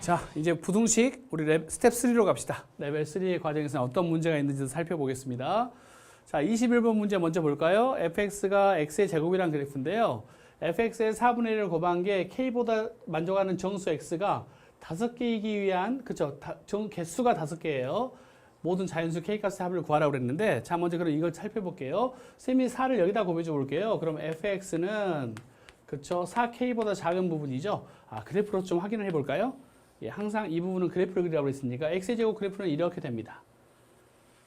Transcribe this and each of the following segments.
자, 이제 부등식 우리 스텝 3로 갑시다. 레벨 3의 과정에서는 어떤 문제가 있는지 살펴보겠습니다. 자, 21번 문제 먼저 볼까요? fx가 x의 제곱이란 그래프인데요. fx의 4분의 1을 곱한 게 k보다 만족하는 정수 x가 5개이기 위한, 그쵸? 개수가 5개예요. 모든 자연수 k값의 합을 구하라고 그랬는데, 자, 먼저 그럼 이걸 살펴볼게요. 쌤이 4를 여기다 곱해줘 볼게요. 그럼 fx는, 그쵸? 4k보다 작은 부분이죠. 아, 그래프로 좀 확인을 해볼까요? 예, 항상 이 부분은 그래프를 그리라고 했으니까 x의 제곱 그래프는 이렇게 됩니다.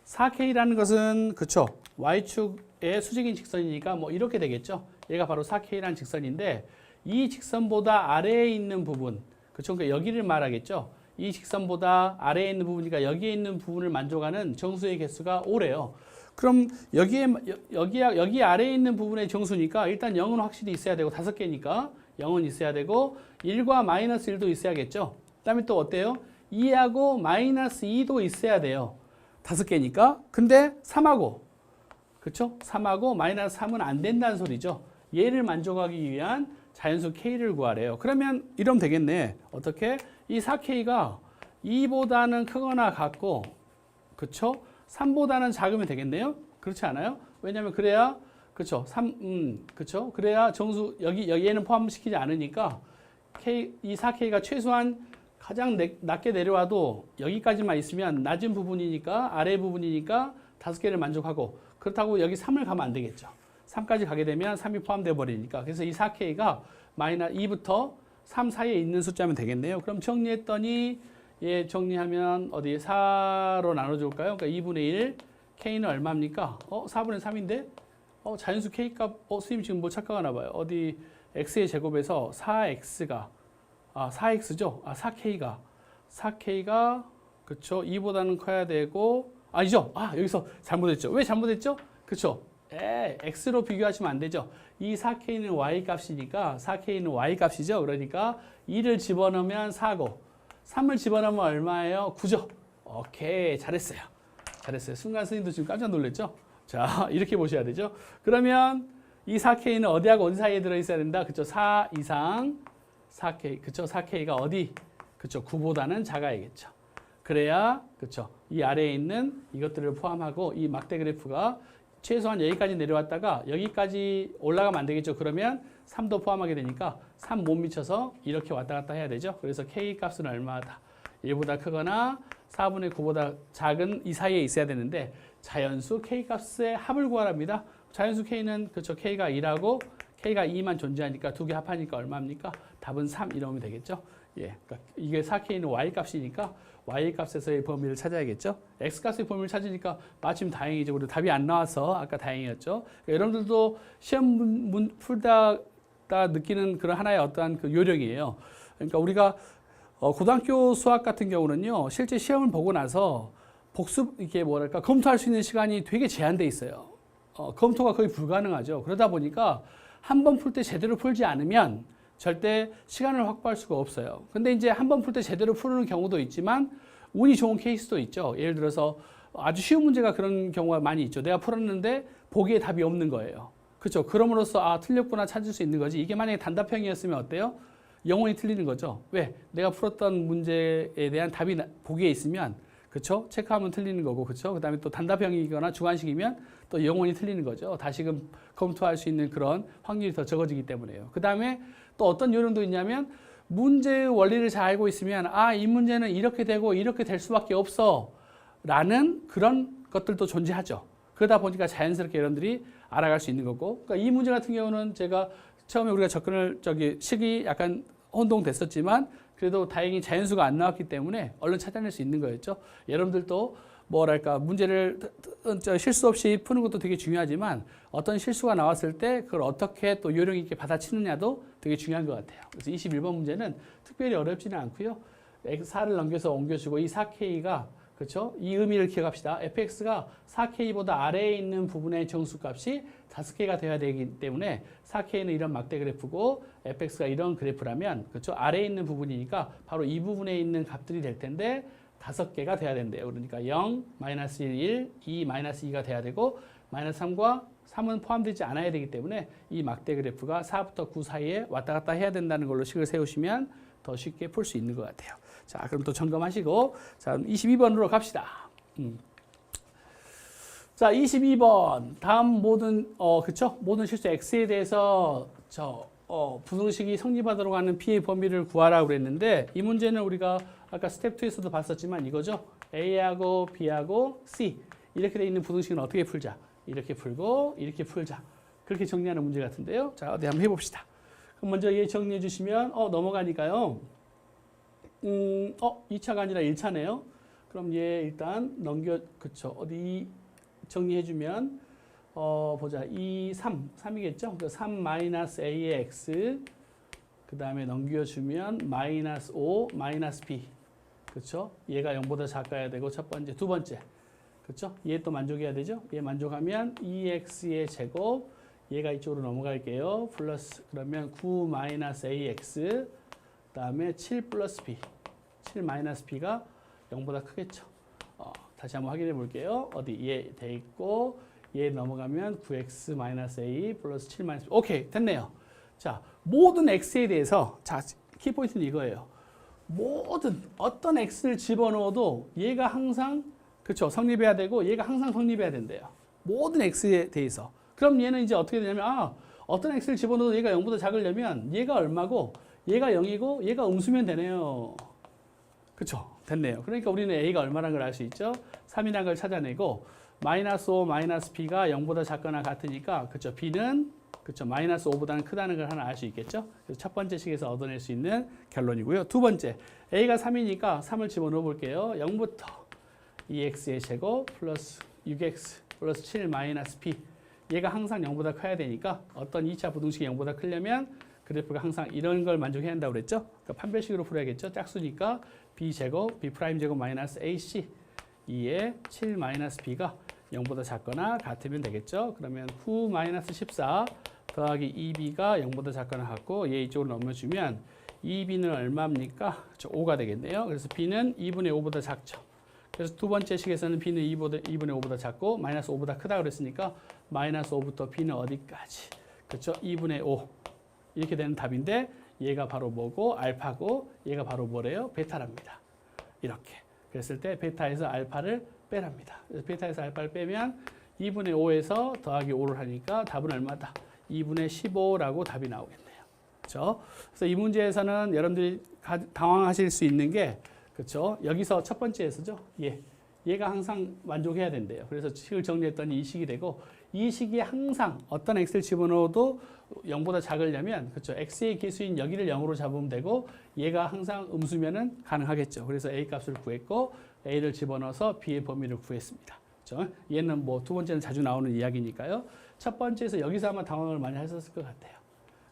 4k라는 것은 그쵸 y축의 수직인 직선이니까 뭐 이렇게 되겠죠. 얘가 바로 4k라는 직선인데 이 직선보다 아래에 있는 부분 그쵸 그러니까 여기를 말하겠죠. 이 직선보다 아래에 있는 부분이니까 여기에 있는 부분을 만족하는 정수의 개수가 5래요. 그럼 여기 아래에 있는 부분의 정수니까 일단 0은 확실히 있어야 되고 5개니까 0은 있어야 되고 1과 마이너스 1도 있어야겠죠. 그 다음에 또 어때요? 2하고 마이너스 2도 있어야 돼요. 5개니까. 근데 3하고, 그쵸? 3하고 마이너스 3은 안 된다는 소리죠. 얘를 만족하기 위한 자연수 K를 구하래요. 그러면 이러면 되겠네. 어떻게? 이 4K가 2보다는 크거나 같고, 그쵸? 3보다는 작으면 되겠네요. 그렇지 않아요? 왜냐면 그래야, 그쵸? 그쵸? 그래야 정수, 얘는 포함시키지 않으니까, 이 4K가 최소한 가장 낮게 내려와도 여기까지만 있으면 낮은 부분이니까 아래 부분이니까 5개를 만족하고 그렇다고 여기 3을 가면 안 되겠죠. 3까지 가게 되면 3이 포함되어 버리니까 그래서 이 4K가 마이너스 2부터 3 사이에 있는 숫자면 되겠네요. 그럼 정리했더니 예 정리하면 어디 4로 나눠줄까요? 그러니까 2분의 1 K는 얼마입니까? 4분의 3인데 자연수 K값 선생님 지금 뭐 착각하나 봐요. 어디 X의 제곱에서 4X가 4x죠? 4k가 그쵸? 2보다는 커야 되고 아니죠? 여기서 잘못했죠. 왜 잘못했죠? 그쵸? x로 비교하시면 안 되죠. 이 4k는 y 값이니까 4k는 y 값이죠. 그러니까 2를 집어넣으면 4고 3을 집어넣으면 얼마예요? 9죠. 오케이 잘했어요. 순간 스님도 지금 깜짝 놀랐죠? 자 이렇게 보셔야 되죠. 그러면 이 4k는 어디하고 어디 사이에 들어있어야 된다? 그쵸? 4 이상 4K, 그쵸? 4K가 어디? 그쵸? 9보다는 작아야겠죠. 그래야, 그쵸? 이 아래에 있는 이것들을 포함하고 이 막대 그래프가 최소한 여기까지 내려왔다가 여기까지 올라가면 안 되겠죠. 그러면 3도 포함하게 되니까 3 못 미쳐서 이렇게 왔다 갔다 해야 되죠. 그래서 K 값은 얼마다? 1보다 크거나 4분의 9보다 작은 이 사이에 있어야 되는데 자연수 K 값의 합을 구하랍니다. 자연수 K는, 그쵸? K가 1하고 K가 2만 존재하니까 두 개 합하니까 얼마입니까? 답은 3 이러면 되겠죠. 예, 그러니까 이게 4K는 Y 값이니까 Y 값에서의 범위를 찾아야겠죠. X 값의 범위를 찾으니까 마침 다행이죠. 우리 답이 안 나와서 아까 다행이었죠. 그러니까 여러분들도 시험 풀다 느끼는 그런 하나의 어떠한 그 요령이에요. 그러니까 우리가 고등학교 수학 같은 경우는요, 실제 시험을 보고 나서 복습 이게 뭐랄까 검토할 수 있는 시간이 되게 제한돼 있어요. 검토가 거의 불가능하죠. 그러다 보니까 한 번 풀 때 제대로 풀지 않으면 절대 시간을 확보할 수가 없어요. 근데 이제 한 번 풀 때 제대로 푸는 경우도 있지만 운이 좋은 케이스도 있죠. 예를 들어서 아주 쉬운 문제가 그런 경우가 많이 있죠. 내가 풀었는데 보기에 답이 없는 거예요. 그렇죠. 그럼으로써 틀렸구나 찾을 수 있는 거지. 이게 만약에 단답형이었으면 어때요? 영원히 틀리는 거죠. 왜? 내가 풀었던 문제에 대한 답이 보기에 있으면 그렇죠? 체크하면 틀리는 거고, 그렇죠? 그다음에 또 단답형이거나 주관식이면 또 영원히 틀리는 거죠. 다시금 검토할 수 있는 그런 확률이 더 적어지기 때문에요. 그다음에 또 어떤 요령도 있냐면 문제의 원리를 잘 알고 있으면 이 문제는 이렇게 되고 이렇게 될 수밖에 없어라는 그런 것들도 존재하죠. 그러다 보니까 자연스럽게 여러분들이 알아갈 수 있는 거고, 그러니까 이 문제 같은 경우는 제가 처음에 우리가 접근을 식이 약간 혼동됐었지만 그래도 다행히 자연수가 안 나왔기 때문에 얼른 찾아낼 수 있는 거였죠. 여러분들도 뭐랄까 문제를 실수 없이 푸는 것도 되게 중요하지만 어떤 실수가 나왔을 때 그걸 어떻게 또 요령 있게 받아치느냐도 되게 중요한 것 같아요. 그래서 21번 문제는 특별히 어렵지는 않고요. 4를 넘겨서 옮겨주고 이 4K가 그렇죠? 이 의미를 기억합시다. fx가 4K보다 아래에 있는 부분의 정수값이 5K가 되어야 되기 때문에 4K는 이런 막대 그래프고 fx가 이런 그래프라면 그렇죠? 아래에 있는 부분이니까 바로 이 부분에 있는 값들이 될 텐데 5개가 돼야 된대요. 그러니까 0, 마이너스 1, 2, 마이너스 2가 돼야 되고 마이너스 3과 3은 포함되지 않아야 되기 때문에 이 막대 그래프가 4부터 9 사이에 왔다 갔다 해야 된다는 걸로 식을 세우시면 더 쉽게 풀 수 있는 것 같아요. 자, 그럼 또 점검하시고 자, 22번으로 갑시다. 자, 22번. 다음 그쵸? 모든 실수 x에 대해서 부등식이 성립하도록 하는 p의 범위를 구하라고 그랬는데 이 문제는 우리가 아까 스텝 2에서도 봤었지만 이거죠. a하고 b하고 c 이렇게 돼 있는 부등식은 어떻게 풀자? 이렇게 풀고 이렇게 풀자. 그렇게 정리하는 문제 같은데요. 자, 어디 한번 해봅시다. 그럼 먼저 얘 정리해 주시면 넘어가니까요. 2차가 아니라 1차네요. 그럼 얘 일단 그쵸? 어디 정리해 주면 보자. 3이겠죠? 그 3 마이너스 a의 x 그 다음에 넘겨주면 마이너스 5 마이너스 b 그쵸? 얘가 0보다 작아야 되고 첫 번째, 두 번째 그쵸? 얘 또 만족해야 되죠? 얘 만족하면 2x의 제곱 얘가 이쪽으로 넘어갈게요. 플러스 그러면 9 마이너스 ax 그 다음에 7 플러스 b 7 마이너스 b가 0보다 크겠죠? 다시 한번 확인해 볼게요. 어디 얘 돼 있고 얘 넘어가면 9x 마이너스 a 플러스 7 마이너스 b 오케이 됐네요. 자 모든 x에 대해서 자 키포인트는 이거예요. 모든 어떤 x를 집어넣어도 얘가 항상 그렇죠 성립해야 되고 얘가 항상 성립해야 된대요. 모든 x에 대해서. 그럼 얘는 이제 어떻게 되냐면 어떤 x를 집어넣어도 얘가 0보다 작으려면 얘가 얼마고 얘가 0이고 얘가 음수면 되네요. 그렇죠? 됐네요. 그러니까 우리는 a가 얼마라는 걸 알 수 있죠. 3이라는 걸 찾아내고 마이너스 5 마이너스 b가 0보다 작거나 같으니까 그렇죠. b는 그렇죠. 마이너스 5보다는 크다는 걸 하나 알 수 있겠죠. 그래서 첫 번째 식에서 얻어낼 수 있는 결론이고요. 두 번째 a가 3이니까 3을 집어넣어 볼게요. 0부터 2x의 제곱 플러스 6x 플러스 7 마이너스 b 얘가 항상 0보다 커야 되니까 어떤 2차 부등식이 0보다 크려면 그래프가 항상 이런 걸 만족해야 한다고 그랬죠. 그러니까 판별식으로 풀어야겠죠. 짝수니까 b제곱 b'제곱 마이너스 ac 2에 7 마이너스 b가 0보다 작거나 같으면 되겠죠. 그러면 9 마이너스 14 더하기 2b가 0보다 작거나 같고 얘 이쪽으로 넘겨주면 2b는 얼마입니까? 5가 되겠네요. 그래서 b는 2분의 5보다 작죠. 그래서 두 번째 식에서는 b는 2분의 5보다 작고 마이너스 5보다 크다 그랬으니까 마이너스 5부터 b는 어디까지? 그렇죠? 2분의 5 이렇게 되는 답인데 얘가 바로 뭐고 알파고 얘가 바로 뭐래요? 베타랍니다. 이렇게 그랬을 때 베타에서 알파를 빼랍니다. 그래서 베타에서 알파를 빼면 2분의 5에서 더하기 5를 하니까 답은 얼마다? 2분의 15라고 답이 나오겠네요. 그렇죠? 그래서 이 문제에서는 여러분들이 당황하실 수 있는 게 그렇죠? 여기서 첫 번째에서죠. 얘가 항상 만족해야 된대요. 그래서 식을 정리했더니 이 식이 되고 이 식이 항상 어떤 x를 집어넣어도 0보다 작으려면 그렇죠? x의 기수인 여기를 0으로 잡으면 되고 얘가 항상 음수면은 가능하겠죠. 그래서 a 값을 구했고 a를 집어넣어서 b의 범위를 구했습니다. 그렇죠? 얘는 뭐 두 번째는 자주 나오는 이야기니까요. 첫 번째에서 여기서 아마 당황을 많이 하셨을 것 같아요.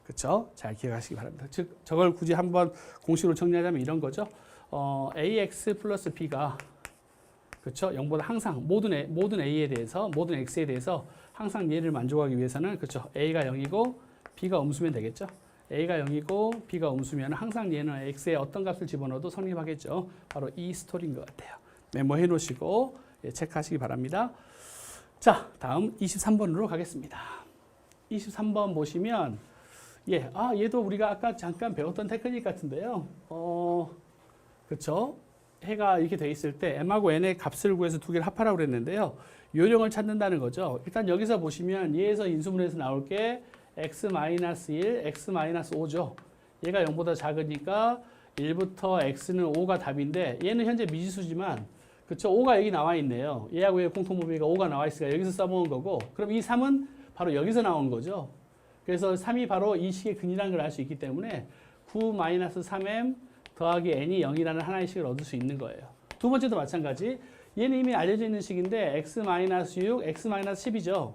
그렇죠? 잘 기억하시기 바랍니다. 즉 저걸 굳이 한번 공식으로 정리하자면 이런 거죠. ax 플러스 b가 그렇죠? 0보다 항상 모든 a에 대해서 모든 x에 대해서 항상 얘를 만족하기 위해서는 그렇죠? a가 0이고 b가 음수면 되겠죠? a가 0이고 b가 음수면 항상 얘는 x에 어떤 값을 집어넣어도 성립하겠죠. 바로 이 스토리인 것 같아요. 메모해 놓으시고 체크하시기 바랍니다. 자, 다음 23번으로 가겠습니다. 23번 보시면 얘도 우리가 아까 잠깐 배웠던 테크닉 같은데요. 그렇죠? 해가 이렇게 돼 있을 때 m하고 n의 값을 구해서 두 개를 합하라고 그랬는데요. 요령을 찾는다는 거죠. 일단 여기서 보시면 얘에서 인수분해에서 나올 게 x-1, x-5죠. 얘가 0보다 작으니까 1부터 x는 5가 답인데 얘는 현재 미지수지만 그쵸? 5가 여기 나와 있네요. 얘하고 얘 공통범위가 5가 나와 있으니까 여기서 써먹은 거고 그럼 이 3은 바로 여기서 나온 거죠. 그래서 3이 바로 이 식의 근이라는 걸 알 수 있기 때문에 9-3m 더하기 n이 0이라는 하나의 식을 얻을 수 있는 거예요. 두 번째도 마찬가지. 얘는 이미 알려져 있는 식인데 x-6, x-10이죠.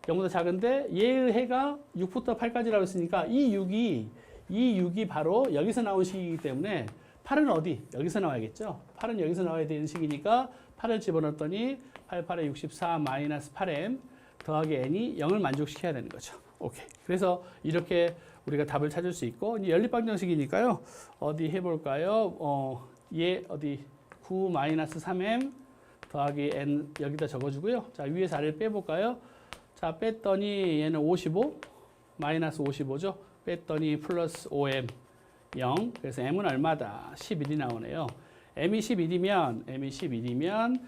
0보다 작은데 얘의 해가 6부터 8까지라고 했으니까 이 6이 바로 여기서 나온 식이기 때문에 8은 어디? 여기서 나와야겠죠. 8은 여기서 나와야 되는 식이니까 8을 집어넣었더니 8, 8에 64 마이너스 8m 더하기 n이 0을 만족시켜야 되는 거죠. 오케이. 그래서 이렇게 우리가 답을 찾을 수 있고 이제 연립방정식이니까요. 어디 해볼까요? 얘 어디 9 마이너스 3m 더하기 n 여기다 적어주고요. 자 위에서 아래를 빼볼까요? 자 뺐더니 얘는 55 마이너스 55죠. 뺐더니 플러스 5m 0. 그래서 m은 얼마다? 11이 나오네요. m이 11이면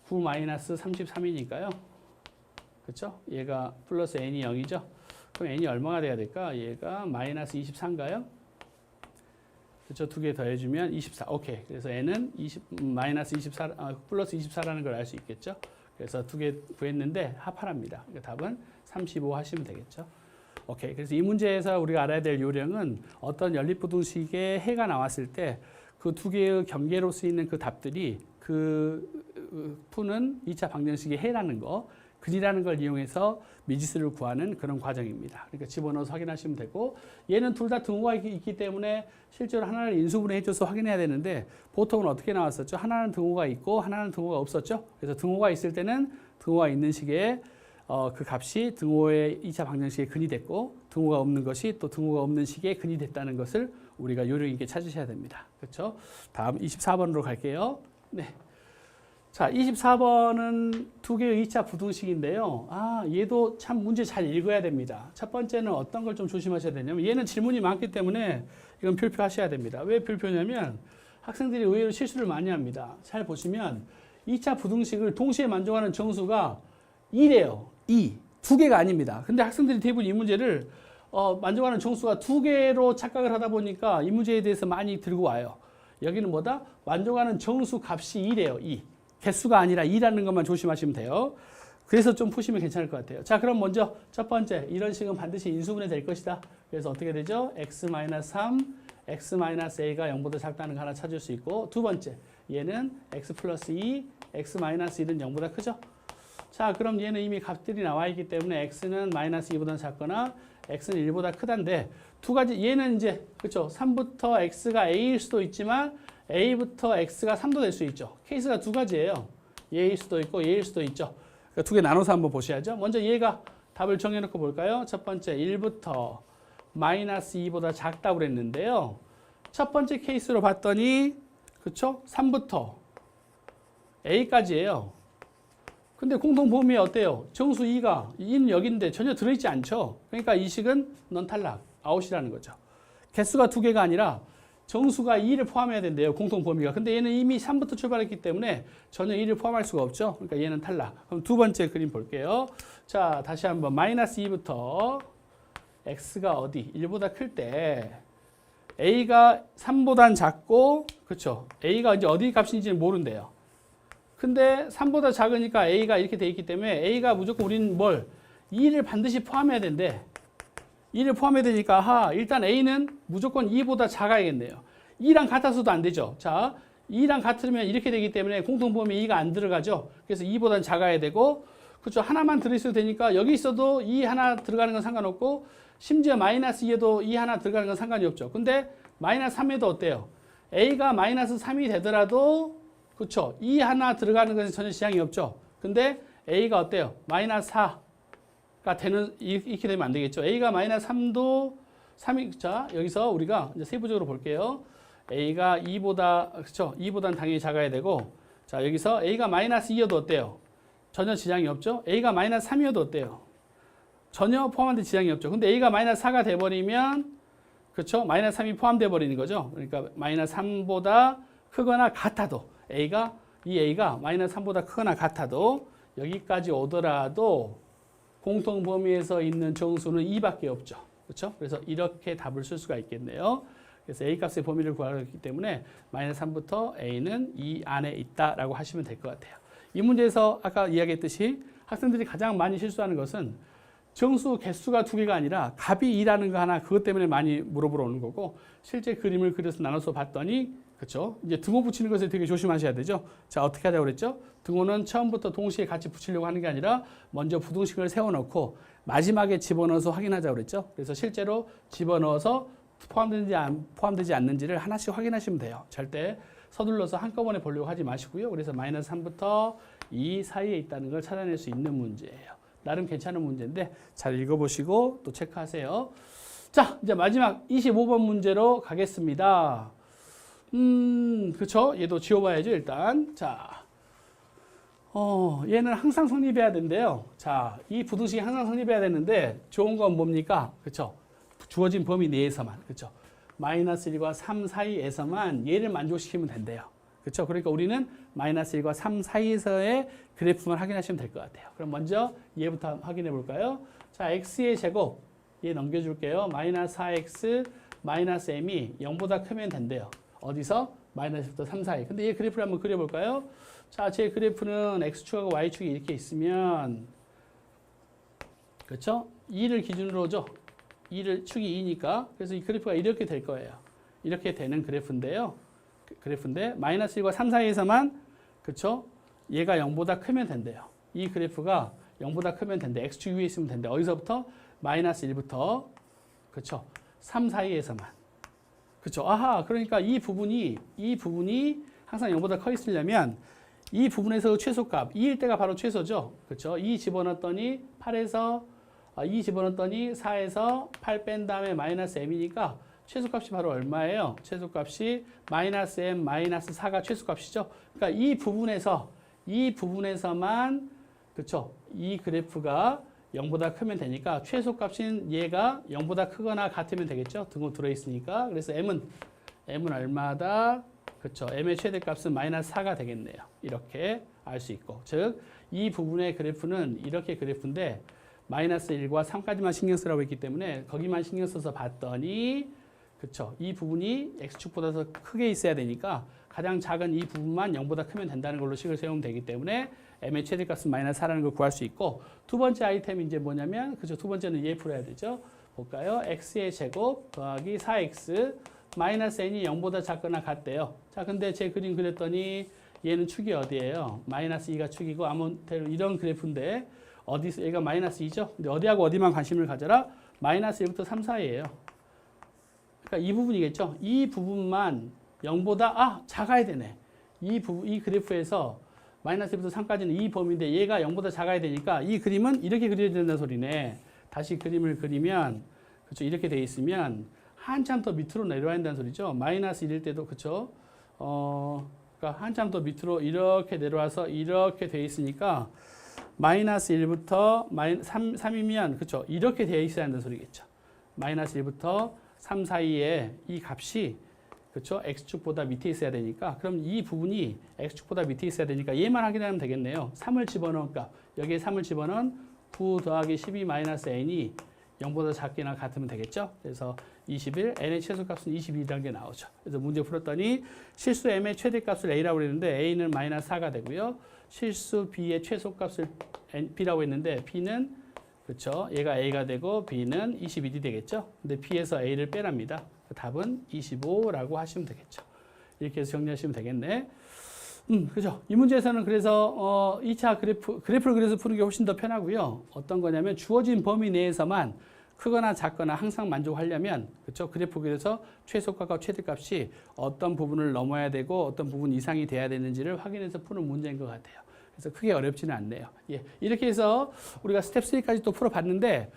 9 마이너스 33이니까요. 그렇죠? 얘가 플러스 n이 0이죠. 그럼 n이 얼마가 돼야 될까? 얘가 마이너스 24인가요? 그렇죠? 두 개 더해주면 24. 오케이. 그래서 n은 마이너스 24, 플러스 24라는 걸 알 수 있겠죠? 그래서 두 개 구했는데 합하랍니다. 그러니까 답은 35 하시면 되겠죠? 오케이. 그래서 이 문제에서 우리가 알아야 될 요령은 어떤 연립부등식의 해가 나왔을 때 그 두 개의 경계로 쓰이는 그 답들이 그 푸는 2차 방정식의 해라는 거, 근이라는 걸 이용해서 미지수를 구하는 그런 과정입니다. 그러니까 집어넣어서 확인하시면 되고, 얘는 둘 다 등호가 있기 때문에 실제로 하나를 인수분해해줘서 확인해야 되는데 보통은 어떻게 나왔었죠? 하나는 등호가 있고 하나는 등호가 없었죠. 그래서 등호가 있을 때는 등호가 있는 식의 그 값이 등호의 2차 방정식의 근이 됐고, 등호가 없는 것이 또 등호가 없는 식의 근이 됐다는 것을 우리가 요령 있게 찾으셔야 됩니다. 그렇죠? 다음 24번으로 갈게요. 네. 자, 24번은 두 개의 2차 부등식인데요. 얘도 참 문제 잘 읽어야 됩니다. 첫 번째는 어떤 걸 좀 조심하셔야 되냐면, 얘는 질문이 많기 때문에 이건 필표하셔야 됩니다. 왜 필표냐면 학생들이 의외로 실수를 많이 합니다. 잘 보시면 2차 부등식을 동시에 만족하는 정수가 2래요. 2. 두 개가 아닙니다. 근데 학생들이 대부분 이 문제를 만족하는 정수가 두 개로 착각을 하다 보니까 이 문제에 대해서 많이 들고 와요. 여기는 뭐다? 만족하는 정수 값이 2래요. 2. 개수가 아니라 2라는 것만 조심하시면 돼요. 그래서 좀 푸시면 괜찮을 것 같아요. 자, 그럼 먼저 첫 번째, 이런 식은 반드시 인수분해 될 것이다. 그래서 어떻게 되죠? x-3, x-a가 0보다 작다는 거 하나 찾을 수 있고, 두 번째, 얘는 x 플러스 2, x-1은 0보다 크죠? 자, 그럼 얘는 이미 값들이 나와 있기 때문에 x는 마이너스 2보다 작거나 x는 1보다 크다인데, 두 가지, 얘는 이제, 그쵸? 3부터 x가 a일 수도 있지만 a부터 x가 3도 될 수 있죠. 케이스가 두 가지예요. 얘일 수도 있고 얘일 수도 있죠. 그러니까 두 개 나눠서 한번 보셔야죠. 먼저 얘가 답을 정해놓고 볼까요? 첫 번째 1부터 마이너스 2보다 작다고 그랬는데요. 첫 번째 케이스로 봤더니 그쵸? 3부터 a까지예요. 근데 공통 범위 어때요? 정수 2는 여기인데 전혀 들어있지 않죠. 그러니까 이 식은 넌 탈락, 아웃이라는 거죠. 개수가 두 개가 아니라 정수가 2를 포함해야 된대요. 공통 범위가. 근데 얘는 이미 3부터 출발했기 때문에 전혀 2를 포함할 수가 없죠. 그러니까 얘는 탈락. 그럼 두 번째 그림 볼게요. 자, 다시 한번 마이너스 2부터 x가 어디? 1보다 클 때 a가 3보단 작고, 그렇죠? a가 이제 어디 값인지는 모른대요. 근데 3보다 작으니까 a가 이렇게 돼 있기 때문에 a가 무조건 우리는 뭘? 2를 반드시 포함해야 된대. 2를 포함해야 되니까 일단 a는 무조건 2보다 작아야겠네요. 2랑 같아서도 안 되죠. 자, 2랑 같으면 이렇게 되기 때문에 공통범위 2가 안 들어가죠. 그래서 2보다는 작아야 되고, 그렇죠. 하나만 들어있어도 되니까 여기 있어도 2 하나 들어가는 건 상관없고, 심지어 마이너스 2에도 2 하나 들어가는 건 상관이 없죠. 근데 마이너스 3에도 어때요? a가 마이너스 3이 되더라도, 그렇죠. 2 하나 들어가는 것은 전혀 지장이 없죠. 근데 a가 어때요? 마이너스 4가 되는, 이렇게 되면 안 되겠죠. a가 마이너스 3도 3이, 자, 여기서 우리가 이제 세부적으로 볼게요. a가 2보다, 그렇죠. 2보다는 당연히 작아야 되고, 자, 여기서 a가 마이너스 2여도 어때요? 전혀 지장이 없죠. a가 마이너스 3이어도 어때요? 전혀 포함한데 지장이 없죠. 근데 a가 마이너스 4가 돼버리면, 그렇죠. 마이너스 3이 포함돼 버리는 거죠. 그러니까 마이너스 3보다 크거나 같아도, 이 a가 마이너스 3보다 크거나 같아도 여기까지 오더라도 공통 범위에서 있는 정수는 2밖에 없죠. 그렇죠? 그래서 이렇게 답을 쓸 수가 있겠네요. 그래서 a 값의 범위를 구하기 때문에 마이너스 3부터 a는 이 안에 있다라고 하시면 될 것 같아요. 이 문제에서 아까 이야기했듯이 학생들이 가장 많이 실수하는 것은 정수 개수가 두 개가 아니라 값이 2라는 거 하나, 그것 때문에 많이 물어보러 오는 거고, 실제 그림을 그려서 나눠서 봤더니, 그렇죠? 이제 등호 붙이는 것을 되게 조심하셔야 되죠. 자, 어떻게 하자고 그랬죠? 등호는 처음부터 동시에 같이 붙이려고 하는 게 아니라 먼저 부등식을 세워놓고 마지막에 집어넣어서 확인하자고 그랬죠. 그래서 실제로 집어넣어서 포함되지 않는지를 하나씩 확인하시면 돼요. 절대 서둘러서 한꺼번에 보려고 하지 마시고요. 그래서 마이너스 3부터 2 사이에 있다는 걸 찾아낼 수 있는 문제예요. 나름 괜찮은 문제인데 잘 읽어보시고 또 체크하세요. 자, 이제 마지막 25번 문제로 가겠습니다. 그렇죠. 얘도 지워봐야죠, 일단. 자, 얘는 항상 성립해야 된대요. 자, 이 부등식이 항상 성립해야 되는데 좋은 건 뭡니까? 그렇죠. 주어진 범위 내에서만. 그렇죠. 마이너스 1과 3 사이에서만 얘를 만족시키면 된대요. 그렇죠? 그러니까 우리는 마이너스 1과 3 사이에서의 그래프만 확인하시면 될 것 같아요. 그럼 먼저 얘부터 확인해 볼까요? 자, x의 제곱 얘 넘겨줄게요. 마이너스 4x 마이너스 m이 0보다 크면 된대요. 어디서? 마이너스 1부터 3 사이. 근데 얘 그래프를 한번 그려볼까요? 자, 제 그래프는 x축하고 y축이 이렇게 있으면 그렇죠? 2를 기준으로죠. 2를 축이 2니까 그래서 이 그래프가 이렇게 될 거예요. 이렇게 되는 그래프인데요. 그래프인데 마이너스 1과 3 사이에서만 그렇죠? 얘가 0보다 크면 된대요. 이 그래프가 0보다 크면 된대. x축 위에 있으면 된대. 어디서부터? 마이너스 1부터 그렇죠? 3 사이에서만. 그렇죠? 아하. 그러니까 이 부분이 항상 0보다 커 있으려면 이 부분에서 최소값 2일 때가 바로 최소죠. 그렇죠? 2 집어넣었더니 8에서 2 집어넣었더니 4에서 8 뺀 다음에 마이너스 m이니까 최소값이 바로 얼마예요? 최소값이 마이너스 m 마이너스 4가 최소값이죠. 그러니까 이 부분에서만 그렇죠? 이 그래프가 0보다 크면 되니까 최소값인 얘가 0보다 크거나 같으면 되겠죠. 등호 들어있으니까. 그래서 m은 얼마다? 그렇죠. m의 최대값은 마이너스 4가 되겠네요. 이렇게 알 수 있고. 즉, 이 부분의 그래프는 이렇게 그래프인데 마이너스 1과 3까지만 신경 쓰라고 했기 때문에 거기만 신경 써서 봤더니 그렇죠. 이 부분이 x축보다 더 크게 있어야 되니까 가장 작은 이 부분만 0보다 크면 된다는 걸로 식을 세우면 되기 때문에 m의 최대값은 마이너스 4라는 걸 구할 수 있고 두 번째 아이템이 이제 뭐냐면 그죠. 두 번째는 얘 풀어야 되죠. 볼까요? x의 제곱 더하기 4x 마이너스 n이 0보다 작거나 같대요. 자, 근데 제 그림 그렸더니 얘는 축이 어디예요? 마이너스 2가 축이고 아무튼 이런 그래프인데 어디서 얘가 마이너스 2죠? 근데 어디하고 어디만 관심을 가져라? 마이너스 1부터 3 사이에요. 그러니까 이 부분이겠죠? 이 부분만 0보다 작아야 되네. 이 그래프에서 마이너스 1부터 3까지는 이 범위인데 얘가 0보다 작아야 되니까 이 그림은 이렇게 그려야 된다는 소리네. 다시 그림을 그리면 그렇죠? 이렇게 돼 있으면 한참 더 밑으로 내려와야 한다는 소리죠. 마이너스 1일 때도 그렇죠? 그러니까 한참 더 밑으로 이렇게 내려와서 이렇게 돼 있으니까 마이너스 1부터 3이면 그렇죠? 이렇게 되어 있어야 한다는 소리겠죠. 마이너스 1부터 3 사이에 이 값이 그렇죠? x축보다 밑에 있어야 되니까 그럼 이 부분이 x축보다 밑에 있어야 되니까 얘만 확인하면 되겠네요. 3을 집어넣은 값 여기에 3을 집어넣은 9 더하기 12 마이너스 n이 0보다 작거나 같으면 되겠죠. 그래서 21, n의 최소값은 22라는 게 나오죠. 그래서 문제 풀었더니 실수 m의 최대값을 a라고 했는데 a는 마이너스 4가 되고요. 실수 b의 최소값을 b라고 했는데 b는 그렇죠. 얘가 a가 되고 b는 21이 되겠죠. 근데 b에서 a를 빼랍니다. 답은 25라고 하시면 되겠죠. 이렇게 해서 정리하시면 되겠네. 그죠. 이 문제에서는 그래서 2차 그래프를 그래서 푸는 게 훨씬 더 편하고요. 어떤 거냐면 주어진 범위 내에서만 크거나 작거나 항상 만족하려면 그렇죠. 그래프 그래서 최소값과 최대값이 어떤 부분을 넘어야 되고 어떤 부분 이상이 돼야 되는지를 확인해서 푸는 문제인 것 같아요. 그래서 크게 어렵지는 않네요. 예. 이렇게 해서 우리가 스텝 3까지 또 풀어봤는데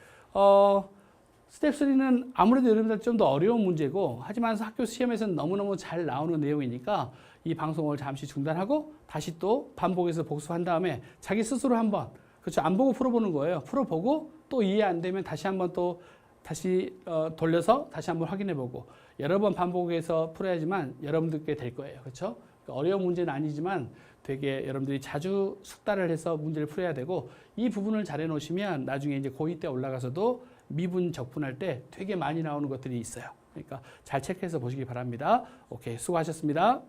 스텝 3는 아무래도 여러분들 좀 더 어려운 문제고 하지만 학교 시험에서는 너무너무 잘 나오는 내용이니까 이 방송을 잠시 중단하고 다시 또 반복해서 복습한 다음에 자기 스스로 한번 그렇죠. 안 보고 풀어보는 거예요. 풀어보고 또 이해 안 되면 다시 한번 또 다시 돌려서 다시 한번 확인해보고 여러 번 반복해서 풀어야지만 여러분들께 될 거예요. 그렇죠? 어려운 문제는 아니지만 되게 여러분들이 자주 숙달을 해서 문제를 풀어야 되고 이 부분을 잘 해놓으시면 나중에 이제 고2 때 올라가서도 미분 적분할 때 되게 많이 나오는 것들이 있어요. 그러니까 잘 체크해서 보시기 바랍니다. 오케이, 수고하셨습니다.